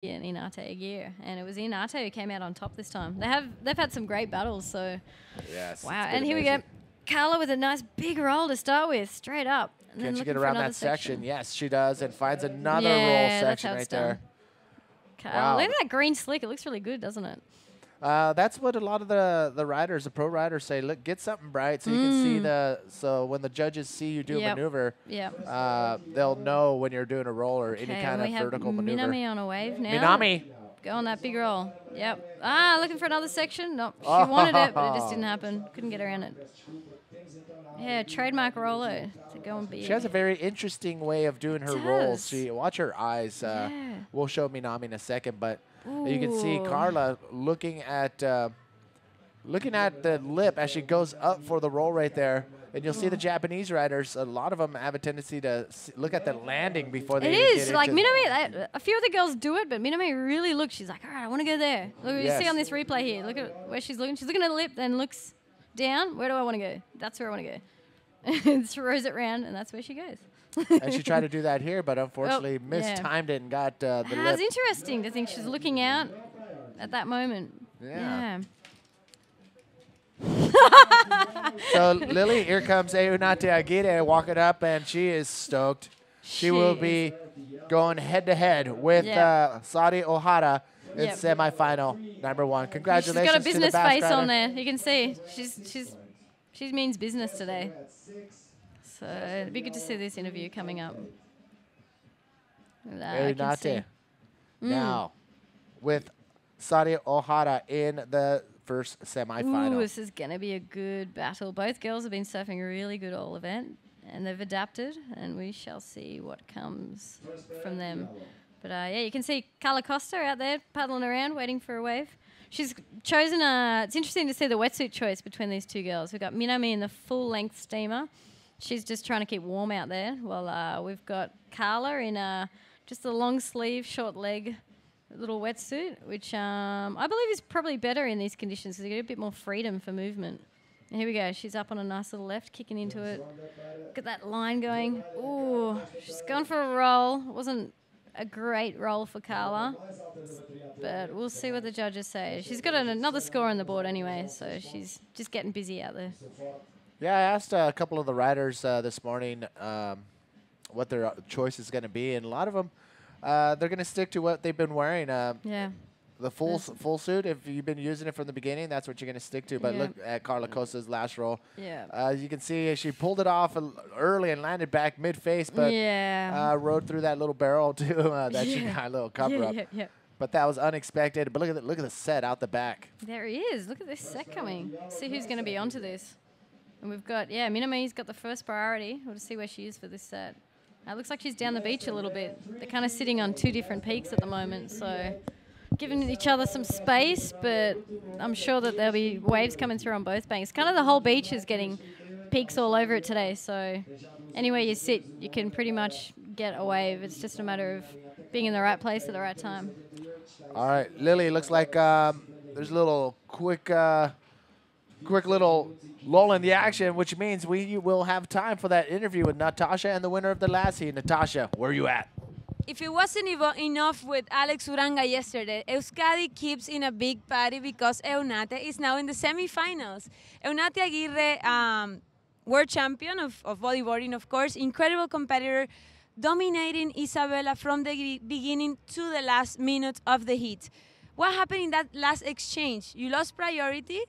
and Inate Aguirre, and it was Inate who came out on top this time. They've had some great battles, so yes. wow. And here we go, Carla with a nice big roll to start with, straight up. And Can then she get around that section? Yes, she does, and finds another roll section right there. Wow. Look at that green slick. It looks really good, doesn't it? That's what a lot of the riders, the pro riders say. Look, get something bright so you can see so when the judges see you do a maneuver, they'll know when you're doing a roll or any kind of vertical maneuver. Minami on a wave now. Minami. Go on that big roll. Yep. Ah, looking for another section. No, she wanted it, but it just didn't happen. Couldn't get around it. Yeah, trademark roller to go and be. She has a very interesting way of doing her rolls. Watch her eyes. We'll show Minami in a second, but you can see Carla looking at the lip as she goes up for the roll right there. And you'll see the Japanese riders, a lot of them have a tendency to look at the landing before they get into like Minami, a few of the girls do it, but Minami really looks, she's like, all right, I want to go there. Look, you see on this replay here, look at where she's looking. She's looking at the lip, then looks down. Where do I want to go? That's where I want to go. And throws it round, and that's where she goes. And she tried to do that here, but unfortunately mistimed it and got the lip. It's interesting to think she's looking out at that moment. Yeah. So Lily, here comes Eunate Aguirre walking up, and she is stoked. She will be going head-to-head with Sari Ohara in semifinal #1. Congratulations! She's got a business to the face rider. on there. You can see she means business today. So it'd be good to see this interview coming up. Eunate now with Sari Ohara in the first semifinal. Ooh, this is going to be a good battle. Both girls have been surfing really good all event, and they've adapted, and we shall see what comes from them. But yeah, you can see Carla Costa out there paddling around, waiting for a wave. She's chosen it's interesting to see the wetsuit choice between these two girls. We've got Minami in the full-length steamer. She's just trying to keep warm out there. Well, we've got Carla in just a long sleeve, short leg little wetsuit, which I believe is probably better in these conditions because you get a bit more freedom for movement. And here we go. She's up on a nice little left, kicking into it. Look at that line going. Ooh, she's gone for a roll. It wasn't a great roll for Carla, but we'll see what the judges say. She's got another score on the board anyway, so she's just getting busy out there. Yeah, I asked a couple of the riders this morning what their choice is going to be, and a lot of them, they're going to stick to what they've been wearing. The full suit, if you've been using it from the beginning, that's what you're going to stick to. But look at Carla Costa's last roll. You can see she pulled it off early and landed back mid-face, but rode through that little barrel, too, that she got a little cover-up. But that was unexpected. But look at the set out the back. There he is. Look at this set coming. See who's going to be onto this. And we've got, Minami's got the first priority. We'll just see where she is for this set. It looks like she's down the beach a little bit. They're kind of sitting on two different peaks at the moment, so giving each other some space, but I'm sure that there'll be waves coming through on both banks. Kind of the whole beach is getting peaks all over it today, so anywhere you sit, you can pretty much get a wave. It's just a matter of being in the right place at the right time. All right, Lily, looks like there's a little quick little lull in the action, which means we will have time for that interview with Natasha and the winner of the last heat. Natasha, where are you at? If it wasn't enough with Alex Uranga yesterday, Euskadi keeps in a big party because Eunate is now in the semifinals. Eunate Aguirre, world champion of bodyboarding, of course, incredible competitor, dominating Isabella from the beginning to the last minute of the heat. What happened in that last exchange? You lost priority,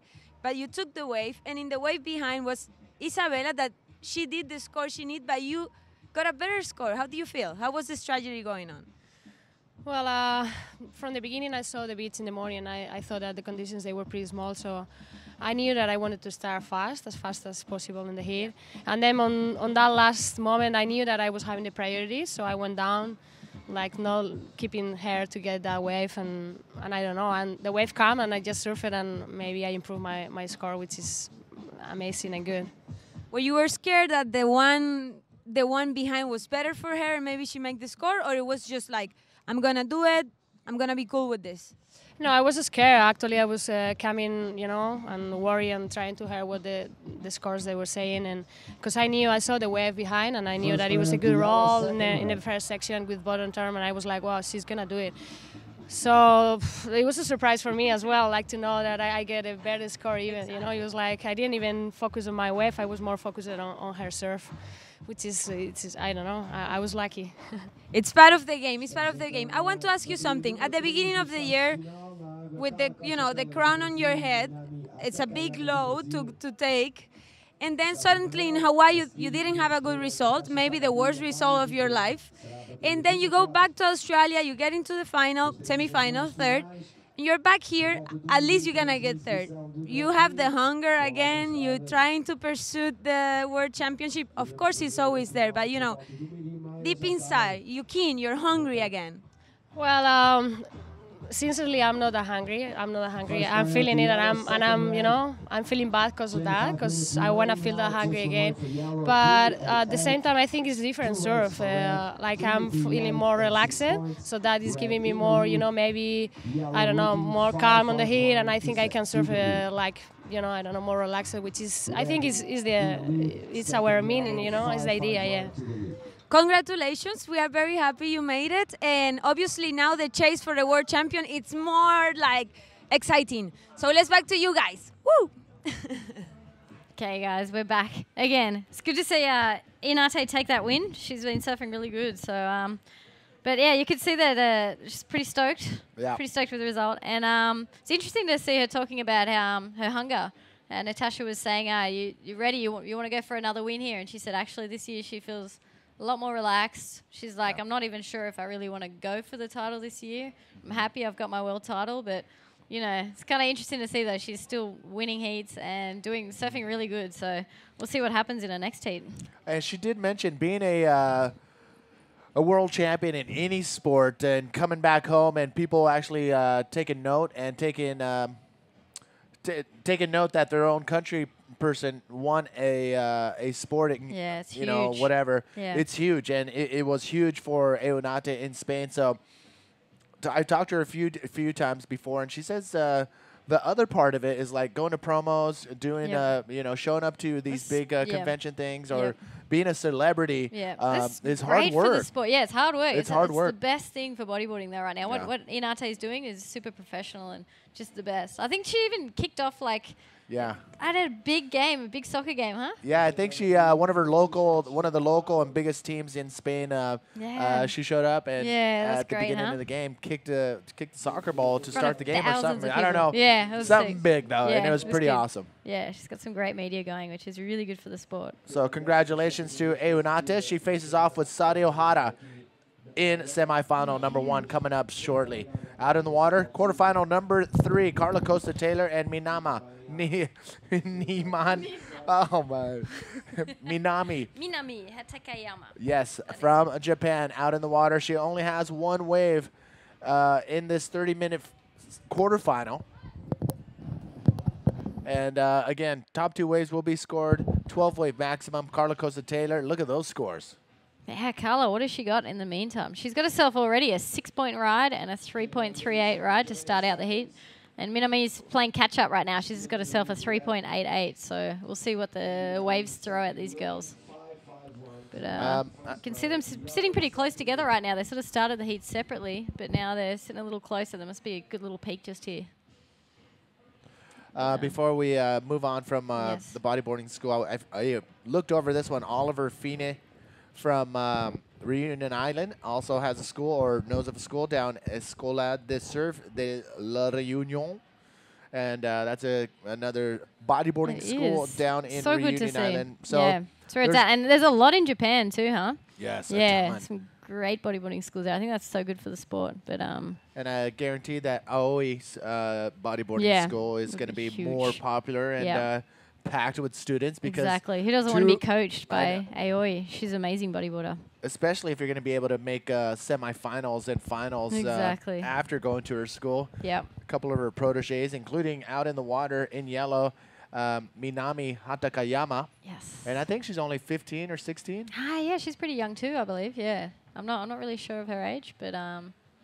but you took the wave, and in the wave behind was Isabella that she did the score she needed, but you got a better score. How do you feel? How was the strategy going on? Well, from the beginning, I saw the beats in the morning. I thought that the conditions, they were pretty small, so I knew that I wanted to start fast as possible in the heat. And then on that last moment, I knew that I was having the priority, so I went down, like not keeping her to get that wave, and I don't know. And the wave came, and I just surfed, and maybe I improved my score, which is amazing and good. Well, you were scared that the one behind was better for her, and maybe she make the score, or it was just like, I'm gonna do it, I'm gonna be cool with this? No, I was scared. Actually, I was coming, and worried and trying to hear what the scores they were saying, and because I saw the wave behind, and I knew that it was a good roll in the first section with bottom turn, and I was like, wow, she's gonna do it. So it was a surprise for me as well, like to know that I get a better score even. You know, it was like I didn't even focus on my wave. I was more focused on her serve, which is I don't know. I was lucky. It's part of the game. It's part of the game. I want to ask you something. At the beginning of the year, with the the crown on your head, it's a big load to take. And then suddenly in Hawaii, you didn't have a good result, maybe the worst result of your life. And then you go back to Australia, you get into the final, semi-final, third. And you're back here, at least you're going to get third. You have the hunger again, you're trying to pursue the World Championship. Of course, it's always there, but, deep inside, you're keen, you're hungry again. Well, sincerely, I'm not that hungry. I'm feeling it, and I'm feeling bad because of that, because I want to feel that hungry again. But at the same time, I think it's different serve. Like I'm feeling more relaxed, so that is giving me more, maybe, I don't know, more calm on the heat, and I think I can serve more relaxed, which is, I think it's our meaning, it's the idea, yeah. Congratulations, we are very happy you made it, and obviously now the chase for the world champion, it's more like exciting. So let's back to you guys. Woo! Okay, guys, we're back again. It's good to see Inate take that win. She's been surfing really good. So, but yeah, you could see that she's pretty stoked. Yeah. Pretty stoked with the result, and it's interesting to see her talking about her hunger. And Natasha was saying, "You ready? You want to go for another win here?" And she said, actually, this year she feels a lot more relaxed. She's like, I'm not even sure if I really want to go for the title this year. I'm happy I've got my world title, but, it's kind of interesting to see that she's still winning heats and surfing really good. So we'll see what happens in her next heat. And she did mention being a world champion in any sport and coming back home and people actually taking note and taking note that their own country person won a sporting, it's huge. Whatever. Yeah. It's huge, and it was huge for Eunate in Spain. So I talked to her a few times before, and she says the other part of it is like going to promos, doing showing up to these big convention things, or being a celebrity. Yeah, is hard work. For the sport. Yeah, it's hard work. It's hard work. It's the best thing for bodyboarding there right now. What Inate is doing is super professional and just the best. I think she even kicked off I had a big game, a big soccer game, huh? Yeah, I think she one of the local and biggest teams in Spain. She showed up and at the beginning of the game kicked the soccer ball to start the game or something. I don't know. Yeah, it was something sick. big though, and it was pretty good. awesome. Yeah, she's got some great media going, which is really good for the sport. So congratulations to Eunate. She faces off with Sadio Hara in semifinal number 1 coming up shortly. Out in the water, quarterfinal number 3, Carla Costa Taylor and Minami. Minami Hatakayama. Yes, from Japan. Out in the water, she only has one wave in this 30-minute quarterfinal. And again, top 2 waves will be scored. 12-wave maximum. Carla Costa Taylor. Look at those scores. Yeah, Carla, what has she got in the meantime? She's got herself already a 6-point ride and a 3.38 ride to start out the heat. And Minami's playing catch-up right now. She's got herself a 3.88. So we'll see what the waves throw at these girls. But you can see them sitting pretty close together right now. They sort of started the heat separately, but now they're sitting a little closer. There must be a good little peak just here. Before we move on from the bodyboarding school, I looked over this one. Oliver Fine from Reunion Island also has a school or knows of a school down Escola de Surf de la Réunion. And that's another bodyboarding school down in Reunion Island. So yeah, that's where it's at. And there's a lot in Japan too, huh? Yes, yeah, some great bodyboarding schools there. I think that's so good for the sport. But and I guarantee that Aoi's bodyboarding school is going to be more popular and packed with students because who doesn't want to be coached by Aoi? She's an amazing bodyboarder. Especially if you're going to be able to make semifinals and finals after going to her school. Yep. A couple of her proteges, including out in the water in yellow, Minami Hatakayama. Yes. And I think she's only 15 or 16. Yeah, she's pretty young too, I believe. Yeah. I'm not really sure of her age, but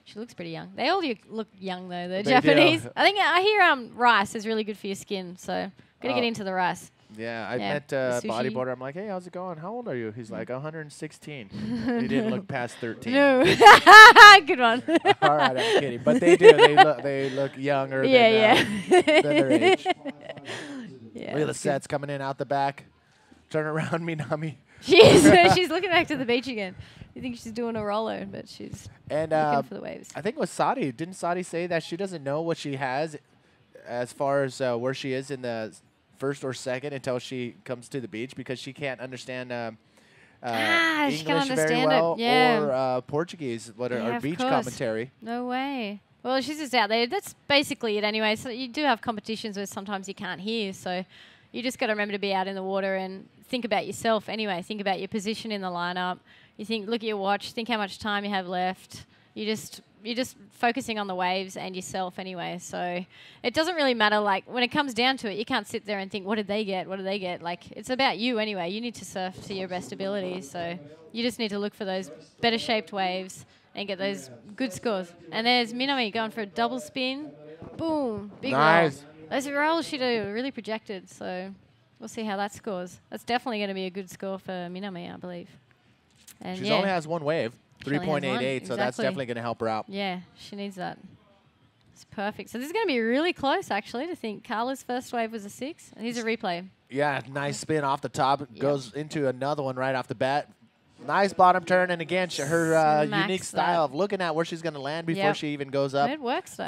she looks pretty young. They all look young though, the Japanese. I hear rice is really good for your skin, so gotta get into the rice. Yeah, I met a bodyboarder. I'm like, hey, how's it going? How old are you? He's like, 116. He didn't look past 13. No. Good one. All right, I'm kidding. But they do. They look younger than their age. Yeah, Look at the sets coming in out the back. Turn around, Minami. She's looking back to the beach again. You think she's doing a roller, but she's looking for the waves. I think with Sadi, didn't Sadi say that she doesn't know what she has as far as where she is in the first or second until she comes to the beach because she can't understand English very well or Portuguese, or beach commentary. No way. Well, she's just out there. That's basically it anyway. So you do have competitions where sometimes you can't hear. So you just got to remember to be out in the water and think about yourself anyway. Think about your position in the lineup. You think, look at your watch, think how much time you have left. You're just focusing on the waves and yourself anyway. So it doesn't really matter. Like when it comes down to it, you can't sit there and think, what did they get? What did they get? Like it's about you anyway. You need to surf to your best ability. So you just need to look for those better shaped waves and get those good scores. And there's Minami going for a double spin. Boom. Big roll. Those rolls she do are really projected. So we'll see how that scores. That's definitely going to be a good score for Minami, I believe. And she only has one wave, 3.88, so that's definitely going to help her out. Yeah, she needs that. It's perfect. So this is going to be really close, actually, to think. Carla's first wave was a 6. Here's a replay. Yeah, nice spin off the top. Goes into another one right off the bat. Nice bottom turn, and again, her unique style of looking at where she's going to land before she even goes up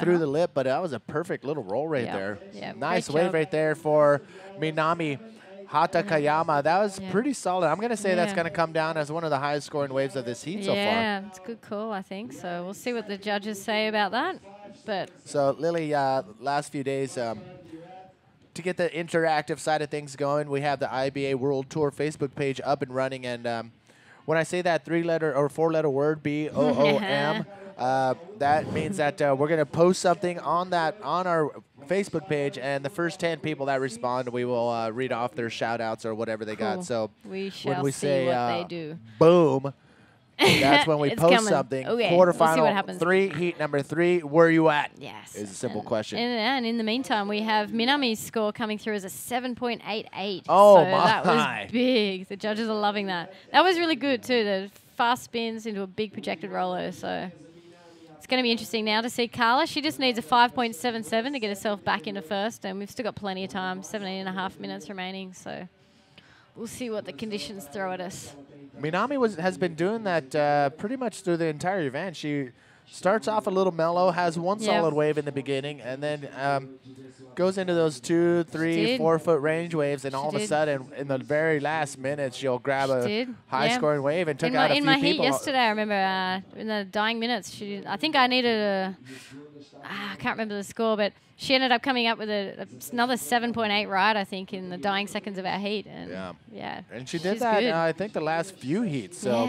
through the lip. But that was a perfect little roll right there. Yeah, nice wave right there for Minami Hatakayama. That was pretty solid. I'm going to say that's going to come down as one of the highest scoring waves of this heat so far. Yeah, it's a good call, I think. So we'll see what the judges say about that. But so, Lily, last few days, to get the interactive side of things going, we have the IBA World Tour Facebook page up and running, and when I say that 3-letter or 4-letter word, BOOM, that means that we're going to post something on our Facebook page, and the first 10 people that respond, we will read off their shout-outs or whatever they got. So we shall when we see say what they do. Boom, that's when we post something. Okay. Quarterfinal we'll 3, heat number 3, where are you at? Yes. Is a simple question. And in the meantime, we have Minami's score coming through as a 7.88. Oh, so that was big. The judges are loving that. That was really good, too. The fast spins into a big projected roller. So it's going to be interesting now to see Carla. She just needs a 5.77 to get herself back into first. And we've still got plenty of time, 17.5 minutes remaining. So we'll see what the conditions throw at us. Minami has been doing that pretty much through the entire event. She starts off a little mellow, has one solid wave in the beginning, and then goes into those 2, 3, 4 foot range waves, and all of a sudden, in the very last minutes, she'll grab a high-scoring wave and took out a few people. In my heat yesterday, I remember in the dying minutes, I think I needed I can't remember the score, but she ended up coming up with another 7.8 ride, I think, in the dying seconds of our heat. And and she did that, I think, the last few heats. So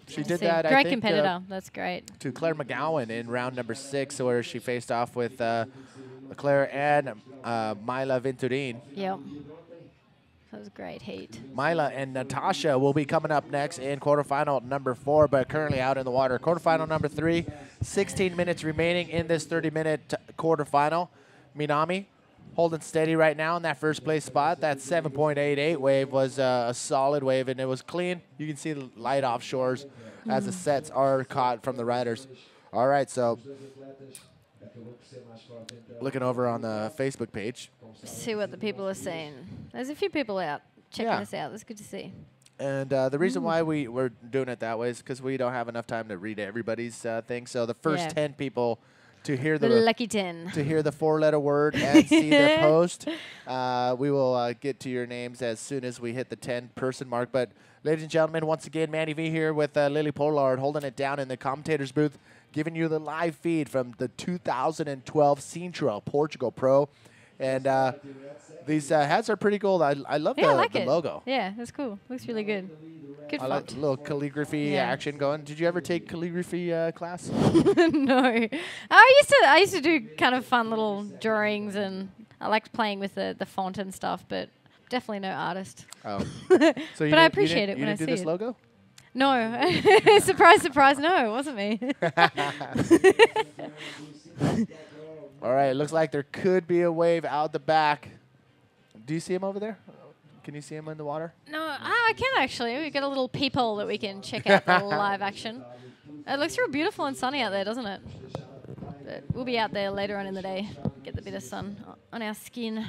she did that, I think. Great competitor. That's great. To Claire McGowan in round number 6, where she faced off with Claire and Myla Venturin. Yep. That was a great heat. Myla and Natasha will be coming up next in quarterfinal number 4, but currently out in the water. Quarterfinal number 3, 16 minutes remaining in this 30-minute quarterfinal. Minami holding steady right now in that first place spot. That 7.88 wave was a solid wave, and it was clean. You can see the light offshores as the sets are caught from the riders. All right, so looking over on the Facebook page. See what the people are saying. There's a few people out checking us out. That's good to see. And the reason why we're doing it that way is because we don't have enough time to read everybody's thing. So the first 10 people to hear the lucky 10 to hear the 4-letter word and see the post, we will get to your names as soon as we hit the 10-person mark. But ladies and gentlemen, once again, Manny V here with Lily Pollard holding it down in the commentator's booth, giving you the live feed from the 2012 Sintra Portugal Pro. And these hats are pretty cool. I love the logo. Yeah, that's cool. Looks really good. Good font. I like a little calligraphy action going. Did you ever take calligraphy class? No. I used to do kind of fun little drawings, and I liked playing with the font and stuff, but definitely no artist. Oh. So but I appreciate it when I see it. You didn't do this logo? No. Surprise, surprise, no, it wasn't me. All right, it looks like there could be a wave out the back. Do you see him over there? Can you see him in the water? No, I can actually. We've got a little peephole that we can check out the live action. It looks real beautiful and sunny out there, doesn't it? But we'll be out there later on in the day, get the bit of sun on our skin,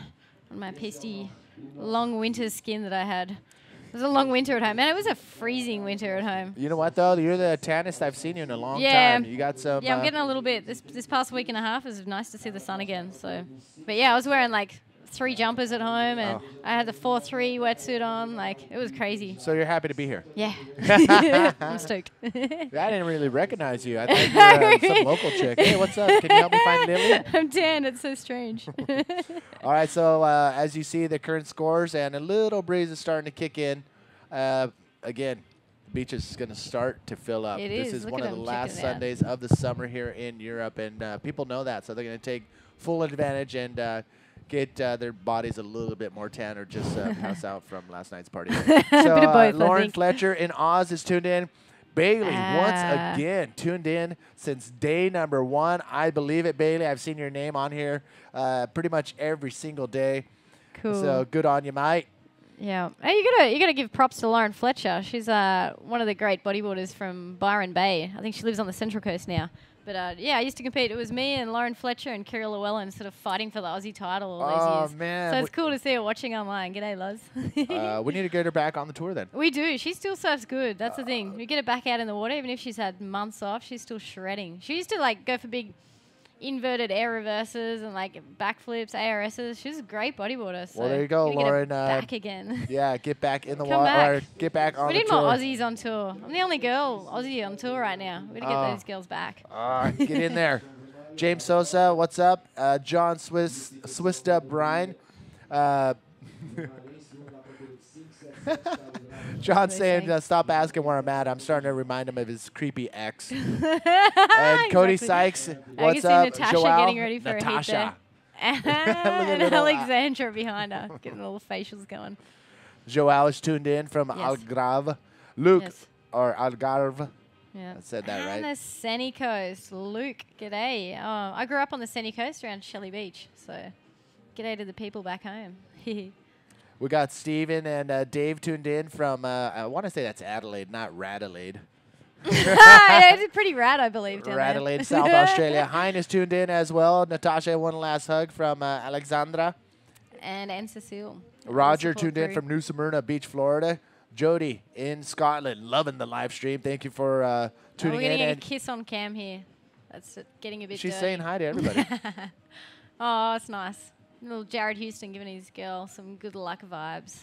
on my pasty, long winter skin that I had. It was a long winter at home. Man, it was a freezing winter at home. You know what, though? You're the tannest I've seen you in a long time. You got some... Yeah, I'm getting a little bit. This past week and a half is nice to see the sun again. So, but yeah, I was wearing like 3 jumpers at home, and I had the 4-3 wetsuit on. Like, it was crazy. So you're happy to be here? Yeah. I'm stoked. I didn't really recognize you. I thought you were some local chick. Hey, what's up? Can you help me find Lily? I'm tan. It's so strange. All right, so as you see, the current scores and a little breeze is starting to kick in. Again, the beach is going to start to fill up. This is one of the last Sundays of the summer here in Europe, and people know that, so they're going to take full advantage and get their bodies a little bit more tan or just pass out from last night's party. So bit of both, Lauren Fletcher in Oz is tuned in. Bailey, once again, tuned in since day number 1. I believe it, Bailey. I've seen your name on here pretty much every single day. Cool. So good on you, mate. Yeah. Hey, you gotta give props to Lauren Fletcher. She's one of the great bodyboarders from Byron Bay. I think she lives on the Central Coast now. But yeah, I used to compete. It was me and Lauren Fletcher and Kira Llewellyn sort of fighting for the Aussie title all those years. Oh, man. So it's cool to see her watching online. G'day, Luz. We need to get her back on the tour then. We do. She still surfs good. That's the thing. We get her back out in the water, even if she's had months off, she's still shredding. She used to like go for big inverted air reverses and like backflips, ARSs. She's a great bodyboarder. So well, there you go, Lauren. Back again. Yeah, get back in the Come water. back. Get back on We the need tour. more Aussies on tour. I'm the only girl Aussie on tour right now. We gotta get those girls back. Get in there. James Sosa, what's up? John Swissed Up Brian. John's saying, stop asking where I'm at. I'm starting to remind him of his creepy ex. And Cody Sykes, what's up? Natasha Joelle? getting ready for a heat there. And Alexandra behind her, getting all the facials going. Joelle is tuned in from Algarve. Luke, or Algarve. Yeah. I said that right. And the Sunny Coast. Luke, g'day. Oh, I grew up on the Sunny Coast around Shelley Beach, so g'day to the people back home. We got Steven and Dave tuned in from, I want to say that's Adelaide, not Radelaide. It's pretty rad, I believe. Radelaide, South Australia. Hein is tuned in as well. Natasha, one last hug from Alexandra. And Cecile. Roger tuned in from New Smyrna Beach, Florida. Jody in Scotland, loving the live stream. Thank you for tuning in. We're getting a kiss on cam here. That's getting a bit She's dirty. saying hi to everybody. Oh, it's nice. Little Jared Houston giving his girl some good luck vibes.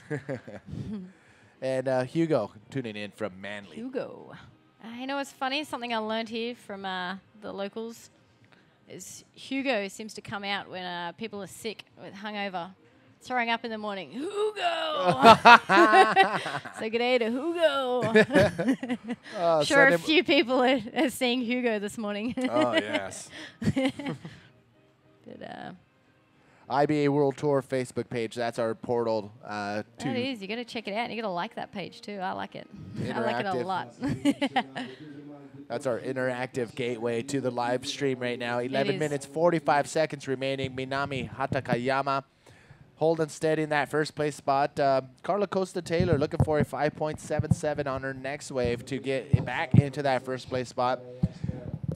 And Hugo tuning in from Manly. Hugo. You know what's funny? Something I learned here from the locals is Hugo seems to come out when people are sick with hungover. Throwing up in the morning. Hugo! So good day to Hugo. Sure, a few people are seeing Hugo this morning. Oh, yes. But, IBA World Tour Facebook page. That's our portal. That is. You got to check it out. And you got to like that page too. I like it. I like it a lot. That's our interactive gateway to the live stream right now. 11 minutes, 45 seconds remaining. Minami Hatakayama holding steady in that first place spot. Carla Costa Taylor looking for a 5.77 on her next wave to get back into that first place spot.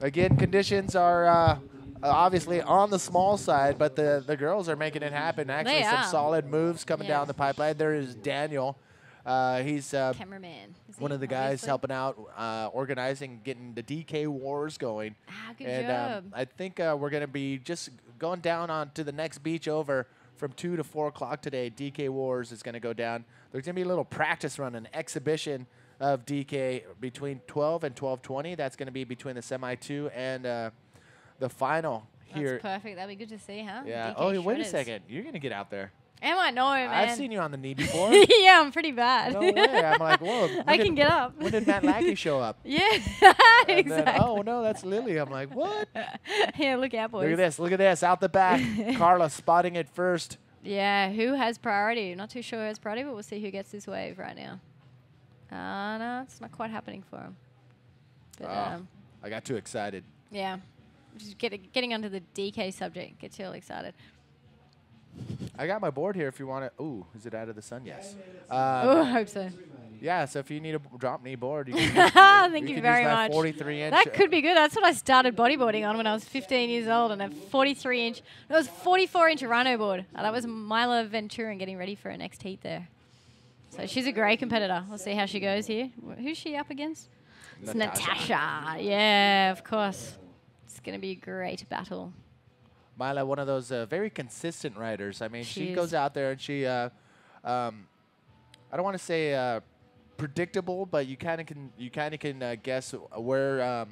Again, conditions are obviously on the small side, but the girls are making it happen. Actually, some solid moves coming down the pipeline. There is Daniel. He's cameraman. One of the guys helping out, organizing, getting the DK Wars going. Good job. I think we're going to be just going down on to the next beach over from 2 to 4 o'clock today. DK Wars is going to go down. There's going to be a little practice run, an exhibition of DK between 12 and 12:20. That's going to be between the semi-2 and the final here. That's perfect. That'd be good to see, huh? Yeah. DK wait a second. You're going to get out there. Am I? No, man. I've seen you on the knee before. Yeah, I'm pretty bad. No way. I'm like, whoa. I can get up. When did Matt Lackey show up? Yeah, and exactly. Then, oh, no, that's Lily. I'm like, what? Yeah, look out, boys. Look at this. Look at this. Out the back. Carla spotting it first. Yeah, who has priority? Not too sure who has priority, but we'll see who gets this wave right now. No, it's not quite happening for him. But, I got too excited. Yeah. Just getting onto the DK subject gets you all excited. I got my board here if you want to. Ooh, is it out of the sun? Yes. Oh, I hope so. Yeah, so if you need a drop knee board, you can Thank you can very use much. that 43-inch. That could be good. That's what I started bodyboarding on when I was 15 years old, and a 43-inch. It was 44-inch rhino board. That was Mila Venturin getting ready for her next heat there. So she's a great competitor. We'll see how she goes here. Who's she up against? It's Natasha. Yeah, of course. It's going to be a great battle. Mila, one of those very consistent riders. I mean, she is. goes out there and she, I don't want to say predictable, but you kind of can guess where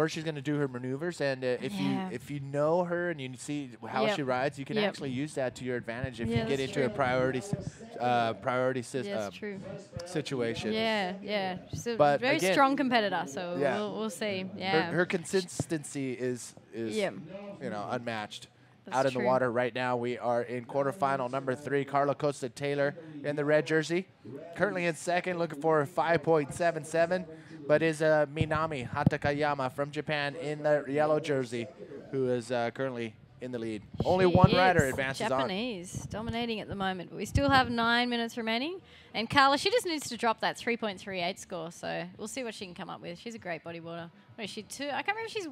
she's going to do her maneuvers, and if you know her and you see how she rides, you can actually use that to your advantage if you get into a priority situation. Yeah. She's a very strong competitor, so we'll see. Yeah. Her consistency is unmatched. That's Out in true. the water right now, we are in quarterfinal number 3. Carla Costa Taylor in the red jersey, currently in second, looking for a 5.77. But is Minami Hatakayama from Japan in the yellow jersey, who is currently in the lead. Only one rider advances Japanese, dominating at the moment. But we still have 9 minutes remaining. And Carla, she just needs to drop that 3.38 score. So we'll see what she can come up with. She's a great bodyboarder. What is she, 2? I can't remember if she's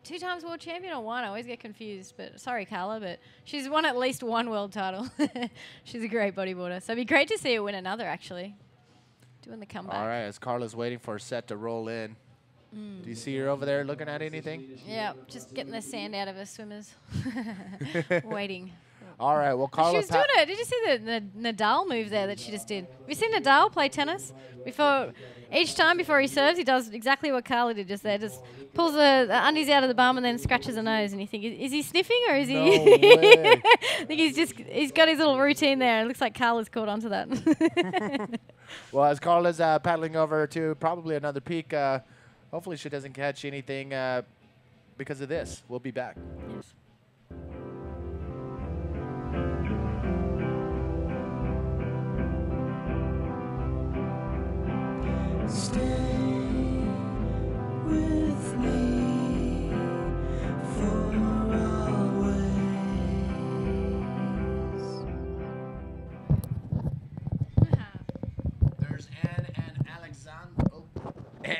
2 times world champion or 1. I always get confused. But sorry, Carla, but she's won at least 1 world title. She's a great bodyboarder. So it'd be great to see her win another, actually. Doing the comeback. All right, as Carla's waiting for a set to roll in. Do you see her over there looking at anything? Yeah, just getting the sand out of her swimmers. Waiting. All right, well, Carla... She was doing it. Did you see the Nadal move there that she just did? Have you seen Nadal play tennis? Each time before he serves, he does exactly what Carla did just there. Just pulls the undies out of the bum and then scratches the nose. And you think, is he sniffing or is he... No way. I think he's got his little routine there. It looks like Carla's caught onto that. Well, as Carla's paddling over to probably another peak, hopefully she doesn't catch anything because of this. We'll be back. Yes. Stay with me for always. There's Anne and Alexander.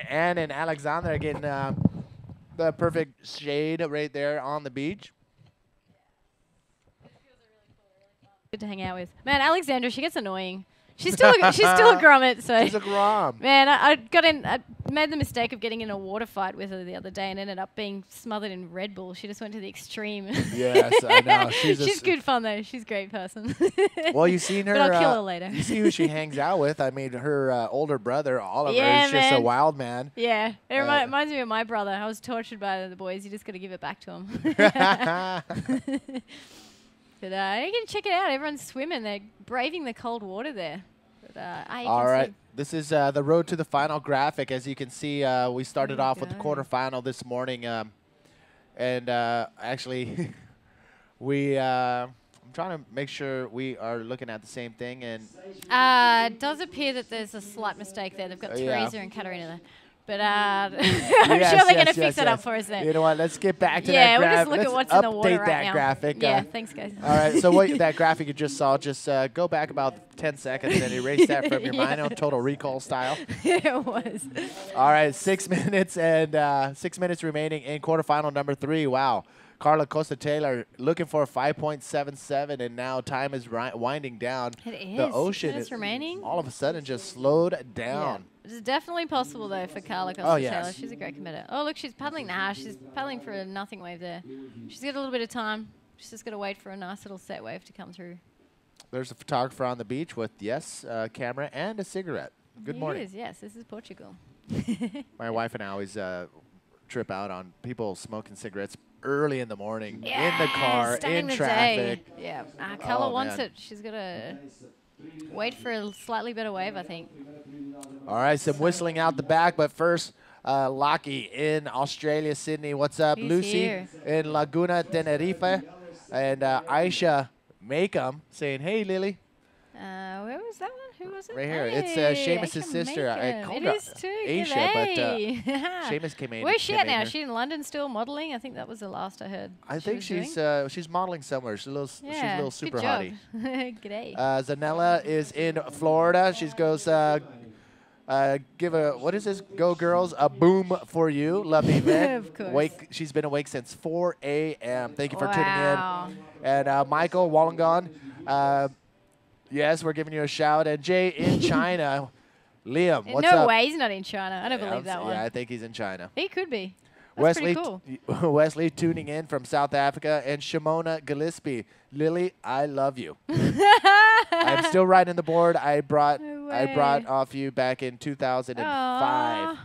Anne and Alexander getting the perfect shade right there on the beach. Good to hang out with. Man, Alexandra, she gets annoying. She's still a grommet. So She's a grom. man, I made the mistake of getting in a water fight with her the other day and ended up being smothered in Red Bull. She just went to the extreme. Yes, I know. She's good fun though. She's a great person. Well, you've seen her. But I'll kill her later. You see who she hangs out with. I mean, her older brother, Oliver, Yeah, is just a man. wild man. Yeah, it reminds me of my brother. I was tortured by the boys. You just got to give it back to him. But you can check it out. Everyone's swimming. They're braving the cold water there. But, All right. This is the road to the final graphic. As you can see, we started off with the quarterfinal this morning. And actually, I'm trying to make sure we are looking at the same thing. And it does appear that there's a slight mistake there. They've got Teresa and Katarina there. But I'm sure they're going to fix it up for us there. You know what? Let's get back to that Yeah, we'll graphic. just look at what's in the water Update right that now. graphic. Yeah, thanks, guys. All right, so that graphic you just saw, just go back about 10 seconds and erase that from your mind on Total Recall style. It was. All right, 6 minutes and 6 minutes remaining in quarterfinal number 3. Wow. Carla Costa Taylor looking for a 5.77, and now time is winding down. It is. The ocean 6 minutes is remaining. all of a sudden just slowed down. Yeah. It's definitely possible, though, for Carla Costa Taylor. She's a great competitor. Oh, look, she's paddling now. She's paddling for a nothing wave there. She's got a little bit of time. She's just got to wait for a nice little set wave to come through. There's a photographer on the beach with, camera and a cigarette. Good morning. It is, yes. This is Portugal. My wife and I always trip out on people smoking cigarettes early in the morning, in the car, in traffic. Day. Yeah. Carla wants it. She's got to wait for a slightly better wave, I think. All right, some whistling out the back, but first, Lockie in Australia, Sydney. What's up? He's Lucy here. in Laguna, Tenerife. And Aisha Makeup saying, hey, Lily. Where was that one? Who was it? Right here. Hey, It's Seamus' Asia sister. I Macon. called It her is too. Asia, G'day. Seamus came in. Where's she came at in now? here. Is she in London still modeling? I think that was the last I heard. I think she's modeling somewhere. She's a little super good hottie. job. G'day. Zanella is in Florida. She goes, give a, what is this? Go Girls, a boom for you. Love the event. Of course. She's been awake since 4 a.m. Thank you for Wow. tuning in. And Michael Wollongong, yes, we're giving you a shout. And Jay in China. Liam, what's no up? way he's not in China. I don't believe that one. Yeah, I think he's in China. He could be. That's pretty cool. Wesley tuning in from South Africa, and Shimona Gillespie. Lily, I love you. I'm still riding the board. I brought off you back in 2005. Aww.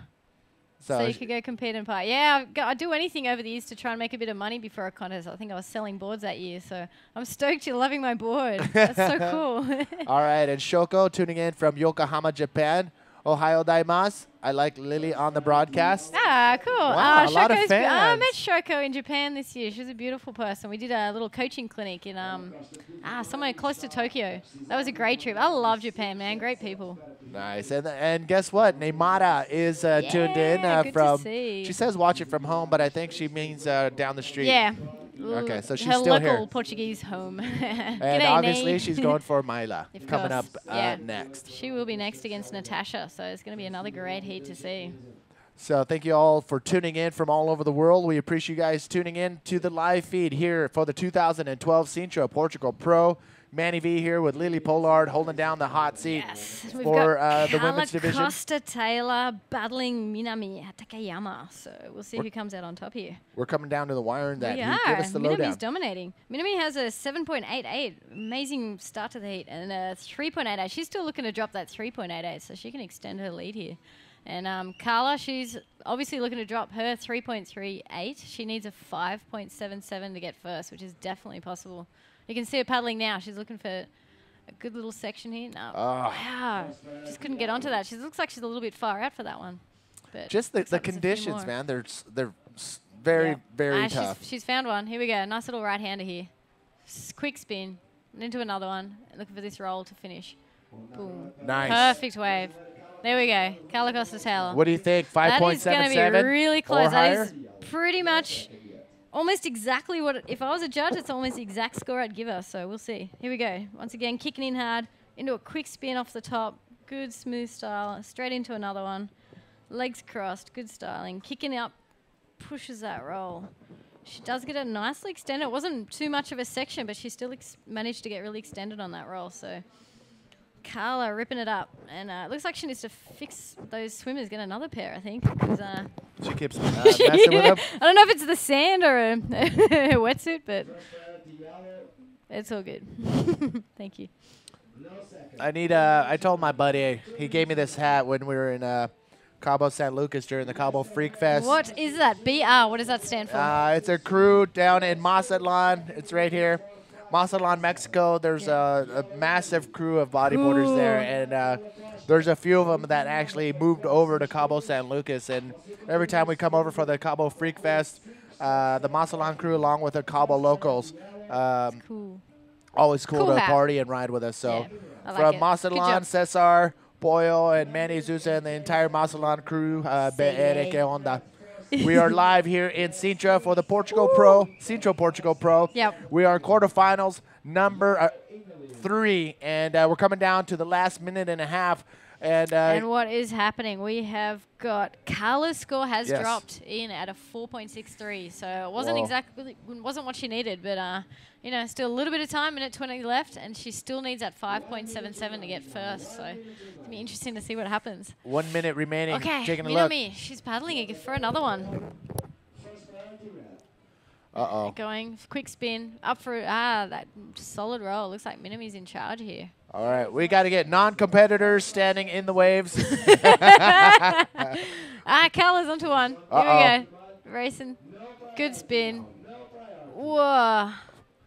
So you could go compete in part. Yeah, I'd do anything over the years to try and make a bit of money before a contest. I think I was selling boards that year, so I'm stoked you're loving my board. That's so cool. All right, and Shoko tuning in from Yokohama, Japan. Ohio daimasu. I like Lily on the broadcast. Ah, cool. Wow, a lot of I fans. met Shoko in Japan this year. She was a beautiful person. We did a little coaching clinic in somewhere close to Tokyo. That was a great trip. I love Japan, man. Great people. Nice. And guess what? Neymara is tuned in good from. to see. She says watch it from home, but I think she means down the street. Yeah. Okay, so she's her still local here. Portuguese home. And G'day, obviously Nee. she's going for Myla Of coming up course, yeah. next. She will be next against Natasha, so it's going to be another great heat to see. So thank you all for tuning in from all over the world. We appreciate you guys tuning in to the live feed here for the 2012 Sintra Portugal Pro. Manny V here with Lily Pollard holding down the hot seat We've for got the women's division. Costa Taylor battling Minami Takayama, so we'll see who comes out on top here. We're coming down to the wire in that. We You are. Give us the Minami's lowdown. dominating. Minami has a 7.88. Amazing start to the heat. And a 3.88. She's still looking to drop that 3.88, so she can extend her lead here. And Carla, she's obviously looking to drop her 3.38. She needs a 5.77 to get first, which is definitely possible. You can see her paddling now. She's looking for a good little section here. No. Wow. Just couldn't get onto that. She looks like she's a little bit far out for that one. But Just the looks like there's a few conditions, more. man. They're very, very tough. She's found one. Here we go. Nice little right-hander here. Quick spin. And into another one. Looking for this roll to finish. Boom. Nice. Perfect wave. There we go. Carla Costa Taylor. What do you think? 5.77 That is going to be really close. or That higher? is pretty much almost exactly what, if I was a judge, it's almost the exact score I'd give her. So we'll see. Here we go. Once again, kicking in hard into a quick spin off the top. Good smooth style. Straight into another one. Legs crossed. Good styling. Kicking up. Pushes that roll. She does get it nicely extended. It wasn't too much of a section, but she still managed to get really extended on that roll. So Carla ripping it up. And it looks like she needs to fix those swimmers, get another pair, I think. 'Cause, She keeps messing with them. I don't know if it's the sand or a wetsuit, but it's all good. Thank you. I told my buddy, he gave me this hat when we were in Cabo San Lucas during the Cabo Freak Fest. What is that? BR, what does that stand for? It's a crew down in Mazatlan. It's right here. Mazatlan, Mexico. There's a massive crew of bodyboarders there, and there's a few of them that actually moved over to Cabo San Lucas. And every time we come over for the Cabo Freak Fest, the Mazatlan crew, along with the Cabo locals, Cool. always cool Cool to hat. party and ride with us. So Yeah, I like from it. Mazatlan, Good job. Cesar, Boyo, and Manny Zusa, and the entire Mazatlan crew, BR, que onda. We are live here in Sintra for the Portugal Pro, Sintra Portugal Pro. Yep. We are quarterfinals number 3, and we're coming down to the last minute and a half. And what is happening? We have got Carla's score has Yes. dropped in at a 4.63, so it wasn't wasn't what she needed, but still a little bit of time, minute 20 left, and she still needs that 5.77 to get first. So it'll be interesting to see what happens. 1 minute remaining. Okay, Taking a look. Minami, she's paddling for another one. Uh-oh. Going quick spin up for that solid roll. Looks like Minami's in charge here. All right, we got to get non-competitors standing in the waves. Carla's onto one. Here we go. Racing. Good spin. Whoa.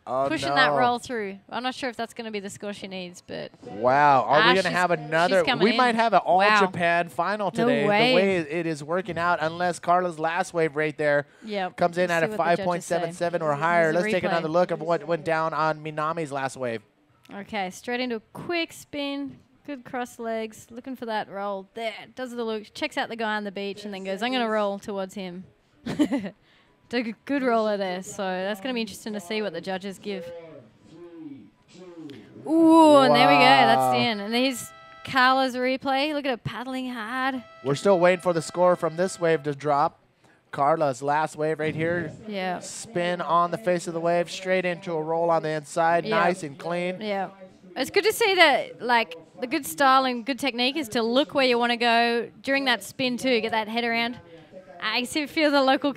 Oh, Pushing no. that roll through. I'm not sure if that's going to be the score she needs, but Wow. Are we going to she's- have another? she's coming We in. might have an Wow. all-Japan final No today. way. The way it is working out, unless Carla's last wave right there Yep. comes in Let's at see a what the judges say. 5.77 or higher. Here's a Let's take replay. another look at what went down on Minami's last wave. Okay, straight into a quick spin. Good cross legs. Looking for that roll. There. Does the look. Checks out the guy on the beach and then goes, I'm going to roll towards him. Took a good roller there. So that's going to be interesting to see what the judges give. Ooh, and there we go. That's the end. And here's Carla's replay. Look at her paddling hard. We're still waiting for the score from this wave to drop. Carla's last wave right here. Yeah. Spin on the face of the wave, straight into a roll on the inside. Yeah. Nice and clean. Yeah. It's good to see that, like, the good style and good technique is to look where you want to go during that spin too. Get that head around. I feel the local